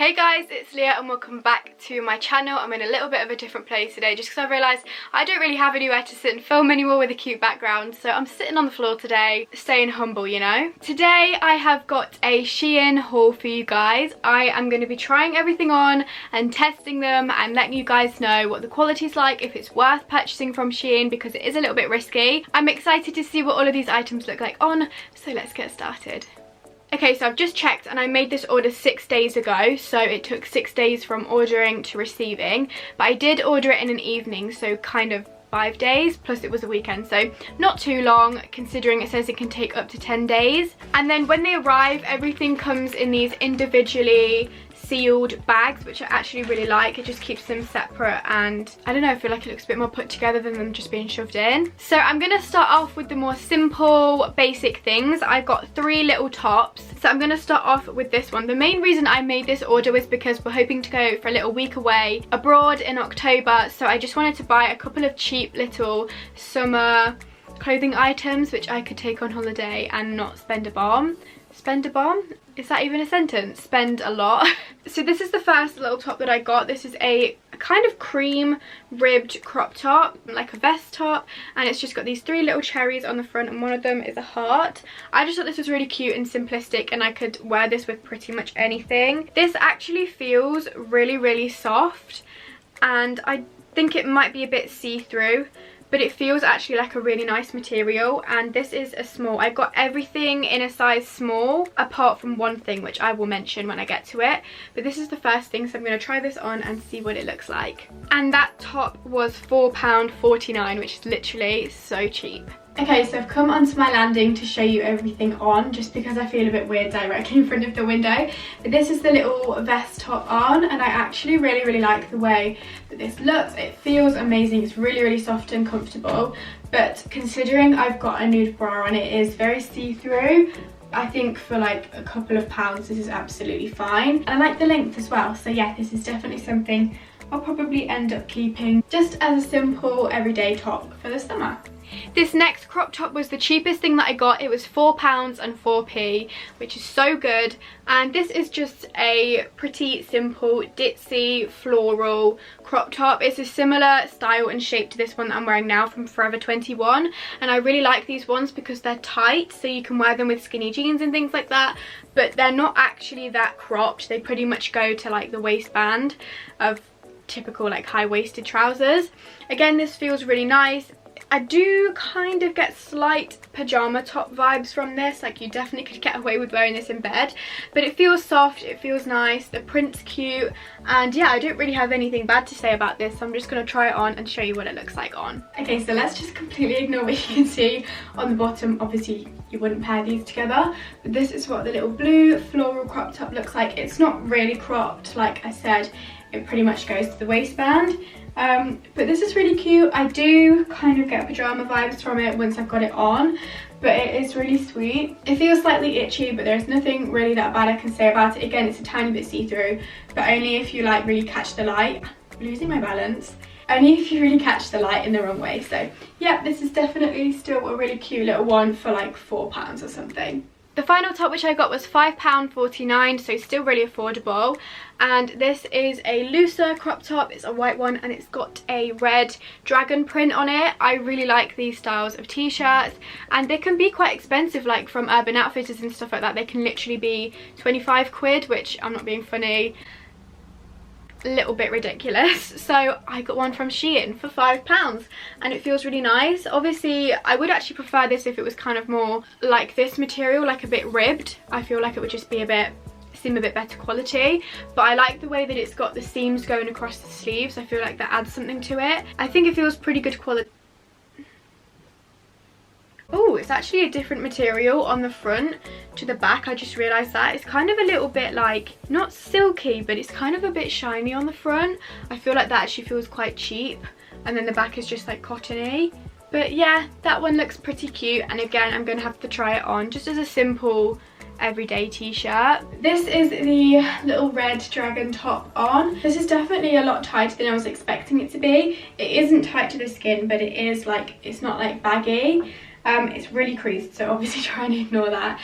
Hey guys, it's Leah and welcome back to my channel. I'm in a little bit of a different place today just because I realised I don't really have anywhere to sit and film anymore with a cute background, so I'm sitting on the floor today, staying humble, you know. Today I have got a SHEIN haul for you guys. I am going to be trying everything on and testing them and letting you guys know what the quality's like, if it's worth purchasing from SHEIN because it is a little bit risky. I'm excited to see what all of these items look like on, so let's get started. Okay, so I've just checked and I made this order 6 days ago, so it took 6 days from ordering to receiving, but I did order it in an evening, so kind of 5 days, plus it was a weekend, so not too long considering it says it can take up to 10 days. And then when they arrive, everything comes in these individually sealed bags, which I actually really like. It just keeps them separate and I don't know, I feel like it looks a bit more put together than them just being shoved in. So I'm gonna start off with the more simple basic things. I've got 3 little tops, so I'm gonna start off with this one. The main reason I made this order was because we're hoping to go for a little week away abroad in October, so I just wanted to buy a couple of cheap little summer clothing items which I could take on holiday and not spend a bomb. Spend a bomb? Is that even a sentence? Spend a lot. So this is the first little top that I got. This is a kind of cream ribbed crop top, like a vest top, and it's just got these 3 little cherries on the front and one of them is a heart. I just thought this was really cute and simplistic and I could wear this with pretty much anything. This actually feels really soft and I think it might be a bit see-through, but it feels actually like a really nice material, and this is a small. I got everything in a size small apart from one thing which I will mention when I get to it, but this is the first thing, so I'm going to try this on and see what it looks like. And that top was £4.49, which is literally so cheap. Okay, so I've come onto my landing to show you everything on, just because I feel a bit weird directly in front of the window. But this is the little vest top on, and I actually really like the way that this looks. It feels amazing. It's really soft and comfortable, but considering I've got a nude bra on, it is very see-through. I think for like a couple of pounds this is absolutely fine. And I like the length as well, so yeah, this is definitely something I'll probably end up keeping just as a simple everyday top for the summer. This next crop top was the cheapest thing that I got. It was £4.04, which is so good. And this is just a pretty simple ditzy floral crop top. It's a similar style and shape to this one that I'm wearing now from Forever 21. And I really like these ones because they're tight, so you can wear them with skinny jeans and things like that. But they're not actually that cropped. They pretty much go to like the waistband of typical like high-waisted trousers. Again, this feels really nice. I do kind of get slight pajama top vibes from this, like you definitely could get away with wearing this in bed, but it feels soft, it feels nice, the print's cute, and yeah, I don't really have anything bad to say about this, so I'm just going to try it on and show you what it looks like on. Okay, so let's just completely ignore what you can see on the bottom. Obviously you wouldn't pair these together, but this is what the little blue floral crop top looks like. It's not really cropped, like I said, it pretty much goes to the waistband. But this is really cute. I do kind of get pajama vibes from it once I've got it on, but it is really sweet. It feels slightly itchy, but there's nothing really that bad I can say about it. Again, it's a tiny bit see-through, but only if you like really catch the light. I'm losing my balance. Only if you really catch the light in the wrong way. So yeah, this is definitely still a really cute little one for like £4 or something. The final top which I got was £5.49, so still really affordable, and this is a looser crop top. It's a white one and it's got a red dragon print on it. I really like these styles of t-shirts, and they can be quite expensive, like from Urban Outfitters and stuff like that. They can literally be 25 quid, which I'm not being funny, little bit ridiculous. So I got one from SHEIN for £5 and it feels really nice. Obviously I would actually prefer this if it was kind of more like this material, like a bit ribbed. I feel like it would just be seem a bit better quality, but I like the way that it's got the seams going across the sleeves. I feel like that adds something to it. I think it feels pretty good quality. Oh, it's actually a different material on the front to the back. I just realised that. It's kind of a little bit like, not silky, but it's kind of a bit shiny on the front. I feel like that actually feels quite cheap. And then the back is just like cottony. But yeah, that one looks pretty cute. And again, I'm going to have to try it on just as a simple everyday t-shirt. This is the little red dragon top on. This is definitely a lot tighter than I was expecting it to be. It isn't tight to the skin, but it is like, it's not like baggy. It's really creased, so obviously try and ignore that.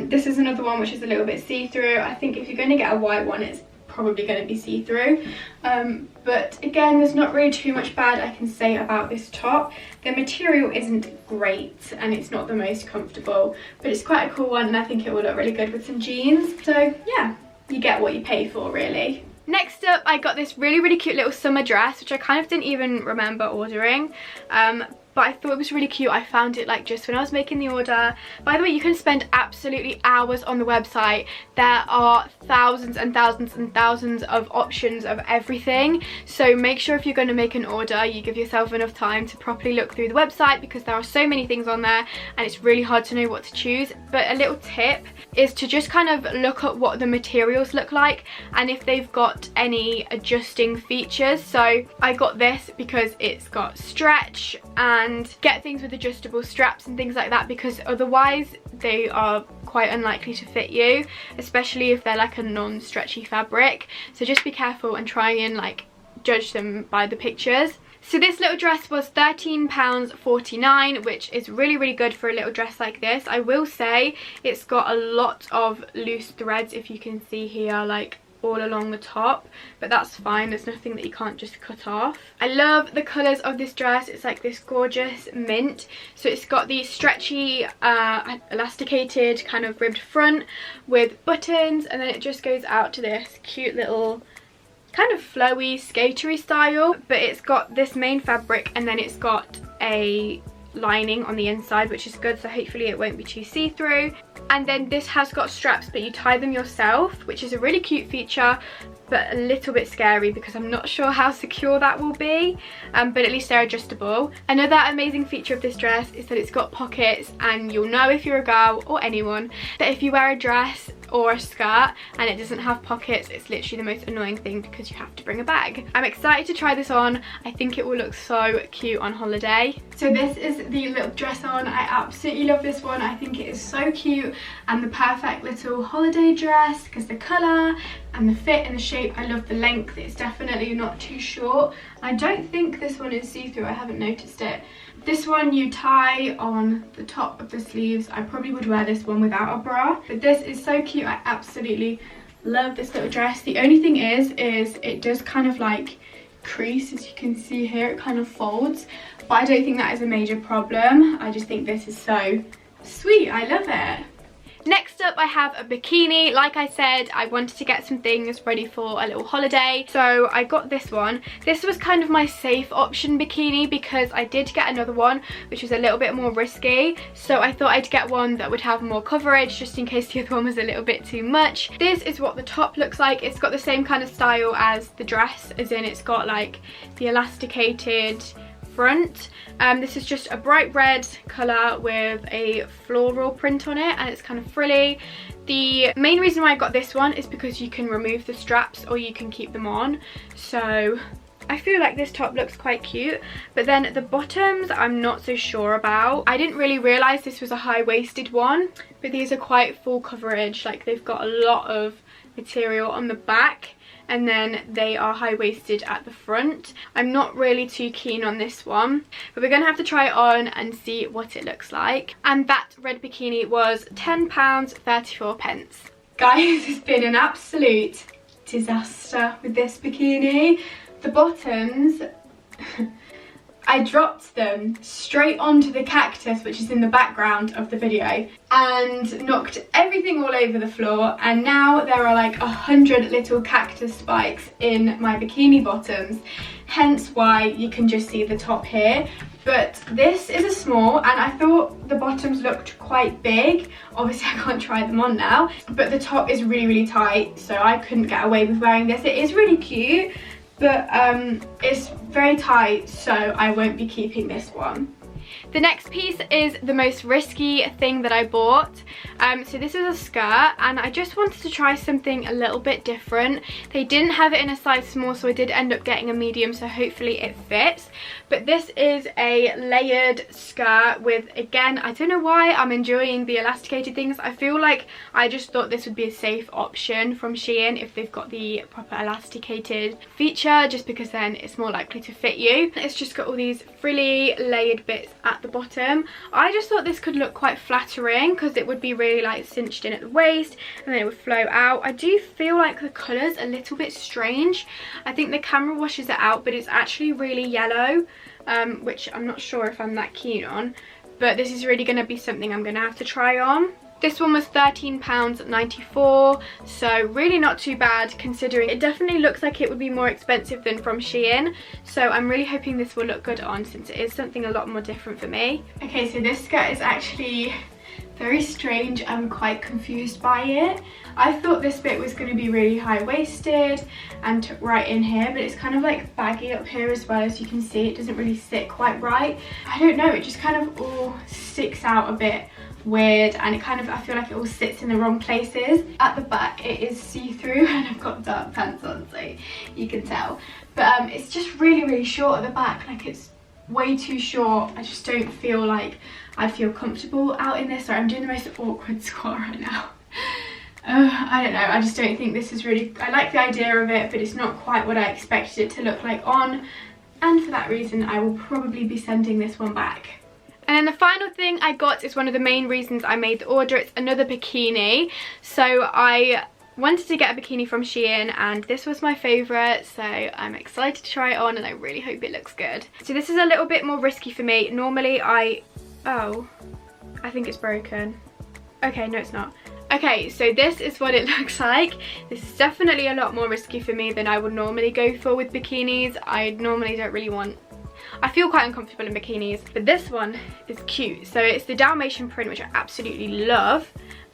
This is another one which is a little bit see-through. I think if you're going to get a white one, it's probably going to be see-through. But again, there's not really too much bad I can say about this top. The material isn't great and it's not the most comfortable, but it's quite a cool one and I think it will look really good with some jeans. So yeah, you get what you pay for really. Next up, I got this really cute little summer dress, which I kind of didn't even remember ordering. But I thought it was really cute. I found it like just when I was making the order. By the way, you can spend absolutely hours on the website. There are thousands and thousands and thousands of options of everything. So make sure if you're going to make an order, you give yourself enough time to properly look through the website, because there are so many things on there and it's really hard to know what to choose. But a little tip is to just kind of look at what the materials look like and if they've got any adjusting features. So I got this because it's got stretch, and get things with adjustable straps and things like that, because otherwise they are quite unlikely to fit you, especially if they're like a non-stretchy fabric. So just be careful and try and like judge them by the pictures. So this little dress was £13.49, which is really good for a little dress like this. I will say it's got a lot of loose threads, if you can see here, like all along the top, but that's fine. There's nothing that you can't just cut off. I love the colours of this dress. It's like this gorgeous mint. So it's got the stretchy elasticated kind of ribbed front with buttons, and then it just goes out to this cute little kind of flowy skatery style, but it's got this main fabric and then it's got a lining on the inside, which is good, so hopefully it won't be too see-through. And then this has got straps, but you tie them yourself, which is a really cute feature, but a little bit scary because I'm not sure how secure that will be, but at least they're adjustable. Another amazing feature of this dress is that it's got pockets, and you'll know if you're a girl or anyone that if you wear a dress or a skirt and it doesn't have pockets, it's literally the most annoying thing because you have to bring a bag. I'm excited to try this on. I think it will look so cute on holiday. So this is the little dress on. I absolutely love this one. I think it is so cute and the perfect little holiday dress because the colour and the fit and the shape. I love the length. It's definitely not too short. I don't think this one is see-through. I haven't noticed it. This one you tie on the top of the sleeves. I probably would wear this one without a bra, but this is so cute. I absolutely love this little dress. The only thing is it does kind of like crease, as you can see here. It kind of folds, but I don't think that is a major problem. I just think this is so sweet. I love it. Next up, I have a bikini. Like I said, I wanted to get some things ready for a little holiday, so I got this one. This was kind of my safe option bikini because I did get another one which was a little bit more risky, so I thought I'd get one that would have more coverage just in case the other one was a little bit too much. This is what the top looks like. It's got the same kind of style as the dress, as in it's got like the elasticated front. This is just a bright red colour with a floral print on it, and it's kind of frilly. The main reason why I got this one is because you can remove the straps or you can keep them on, so I feel like this top looks quite cute. But then the bottoms I'm not so sure about. I didn't really realise this was a high-waisted one, but these are quite full coverage. Like, they've got a lot of material on the back and then they are high-waisted at the front. I'm not really too keen on this one, but we're gonna have to try it on and see what it looks like. And that red bikini was £10.34. Guys, it's been an absolute disaster with this bikini. The bottoms, I dropped them straight onto the cactus, which is in the background of the video, and knocked everything all over the floor, and now there are like 100 little cactus spikes in my bikini bottoms, hence why you can just see the top here. But this is a small, and I thought the bottoms looked quite big. Obviously I can't try them on now, but the top is really tight, so I couldn't get away with wearing this. It is really cute, but it's very tight, so I won't be keeping this one. The next piece is the most risky thing that I bought. So this is a skirt, and I just wanted to try something a little bit different. They didn't have it in a size small, so I did end up getting a medium, so hopefully it fits. But this is a layered skirt with, again, I don't know why I'm enjoying the elasticated things. I feel like I just thought this would be a safe option from SHEIN if they've got the proper elasticated feature, just because then it's more likely to fit you. It's just got all these frilly layered bits at at the bottom. I just thought this could look quite flattering because it would be really like cinched in at the waist and then it would flow out. I do feel like the colour's a little bit strange. I think the camera washes it out, but it's actually really yellow, which I'm not sure if I'm that keen on, but this is really going to be something I'm going to have to try on. This one was £13.94, so really not too bad considering it definitely looks like it would be more expensive than from SHEIN. So I'm really hoping this will look good on since it is something a lot more different for me. Okay, so this skirt is actually very strange. I'm quite confused by it. I thought this bit was going to be really high-waisted and right in here, but it's kind of like baggy up here as well. As you can see, it doesn't really sit quite right. I don't know, it just kind of all sticks out a bit weird, and it kind of, I feel like it all sits in the wrong places. At the back it is see-through and I've got dark pants on, so you can tell, but it's just really short at the back. Like, it's way too short. I just don't feel like I'd feel comfortable out in this. Sorry, I'm doing the most awkward squat right now. I don't know, I just don't think this is really, I like the idea of it, but it's not quite what I expected it to look like on, and for that reason I will probably be sending this one back. And then the final thing I got is one of the main reasons I made the order. It's another bikini. So I wanted to get a bikini from SHEIN and this was my favourite, so I'm excited to try it on and I really hope it looks good. So this is a little bit more risky for me. Normally I think it's broken. Okay, no it's not. Okay, so this is what it looks like. This is definitely a lot more risky for me than I would normally go for with bikinis. I normally don't really want, I feel quite uncomfortable in bikinis, but this one is cute. So it's the Dalmatian print, which I absolutely love,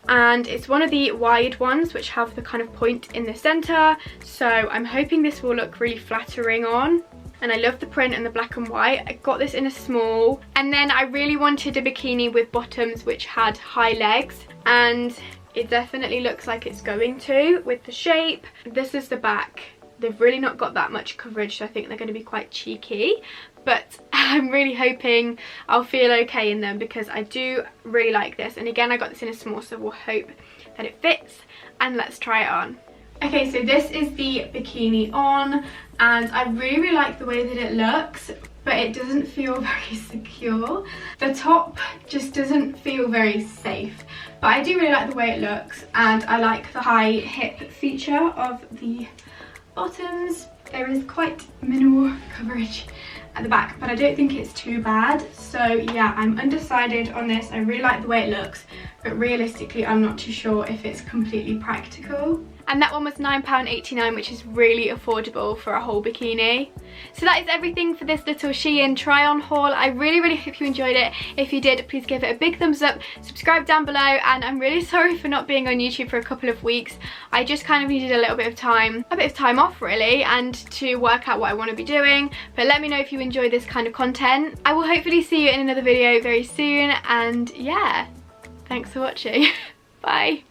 and it's one of the wide ones which have the kind of point in the center, so I'm hoping this will look really flattering on. And I love the print and the black and white. I got this in a small, and then I really wanted a bikini with bottoms which had high legs, and it definitely looks like it's going to with the shape. This is the back. They've really not got that much coverage, so I think they're going to be quite cheeky, but I'm really hoping I'll feel okay in them because I do really like this. And again, I got this in a small, so we'll hope that it fits, and let's try it on. Okay, so this is the bikini on, and I really like the way that it looks, but it doesn't feel very secure. The top just doesn't feel very safe, but I do really like the way it looks, and I like the high hip feature of the bottoms. There is quite minimal coverage at the back, but I don't think it's too bad. So yeah, I'm undecided on this. I really like the way it looks, but realistically I'm not too sure if it's completely practical. And that one was £9.89, which is really affordable for a whole bikini. So that is everything for this little SHEIN try on haul. I really hope you enjoyed it. If you did, please give it a big thumbs up, subscribe down below, and I'm really sorry for not being on YouTube for a couple of weeks. I just kind of needed a little bit of time off really, and to work out what I want to be doing. But let me know if you enjoy this kind of content. I will hopefully see you in another video very soon, and yeah, thanks for watching. Bye.